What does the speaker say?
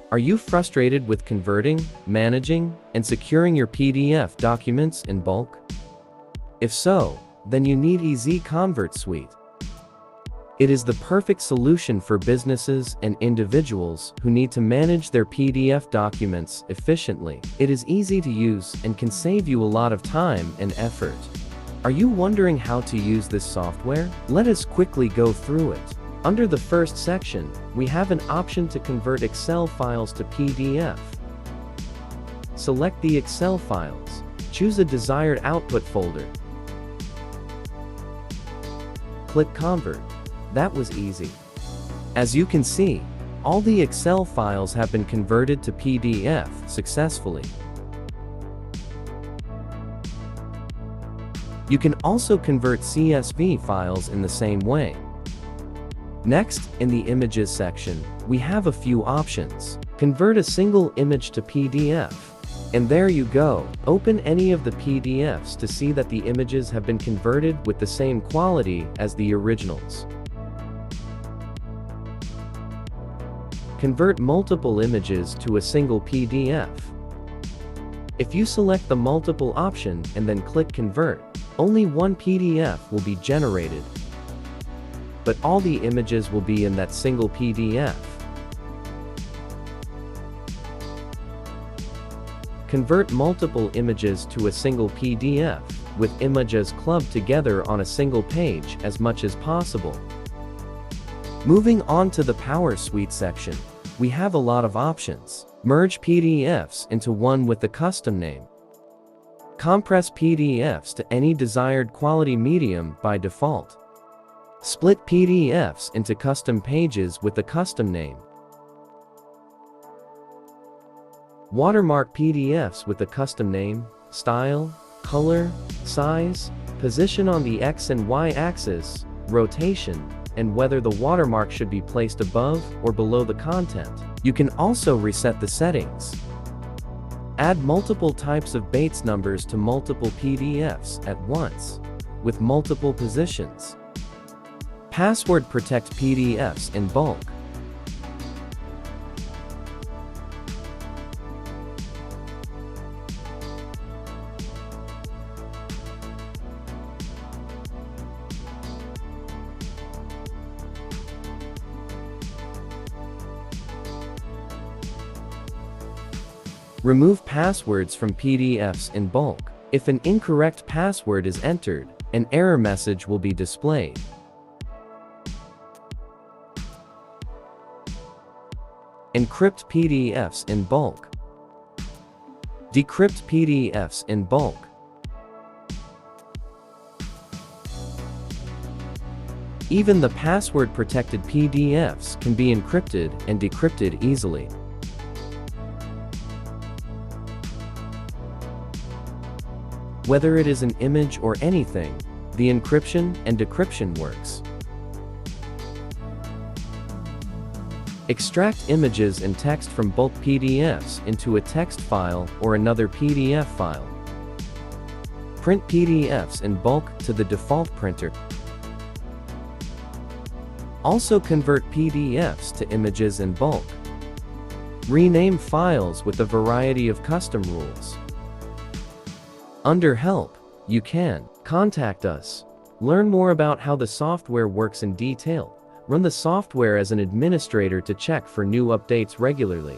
Are you frustrated with converting, managing, and securing your PDF documents in bulk? If so, then you need EzConvert Suite. It is the perfect solution for businesses and individuals who need to manage their PDF documents efficiently. It is easy to use and can save you a lot of time and effort. Are you wondering how to use this software? Let us quickly go through it. Under the first section, we have an option to convert Excel files to PDF. Select the Excel files. Choose a desired output folder. Click Convert. That was easy. As you can see, all the Excel files have been converted to PDF successfully. You can also convert CSV files in the same way. Next, in the Images section, we have a few options. Convert a single image to PDF. And there you go. Open any of the PDFs to see that the images have been converted with the same quality as the originals. Convert multiple images to a single PDF. If you select the multiple option and then click Convert, only one PDF will be generated, but all the images will be in that single PDF. Convert multiple images to a single PDF, with images clubbed together on a single page as much as possible. Moving on to the Power Suite section, we have a lot of options. Merge PDFs into one with the custom name. Compress PDFs to any desired quality medium by default. Split PDFs into custom pages with the custom name. Watermark PDFs with a custom name, style, color, size, position on the X and Y axis, rotation, and whether the watermark should be placed above or below the content. You can also reset the settings. Add multiple types of Bates numbers to multiple PDFs at once, with multiple positions. Password protect PDFs in bulk. Remove passwords from PDFs in bulk. If an incorrect password is entered, an error message will be displayed. Encrypt PDFs in bulk. Decrypt PDFs in bulk. Even the password-protected PDFs can be encrypted and decrypted easily. Whether it is an image or anything, the encryption and decryption works. Extract images and text from bulk PDFs into a text file or another PDF file. Print PDFs in bulk to the default printer. Also convert PDFs to images in bulk. Rename files with a variety of custom rules. Under Help, you can contact us. Learn more about how the software works in detail. Run the software as an administrator to check for new updates regularly.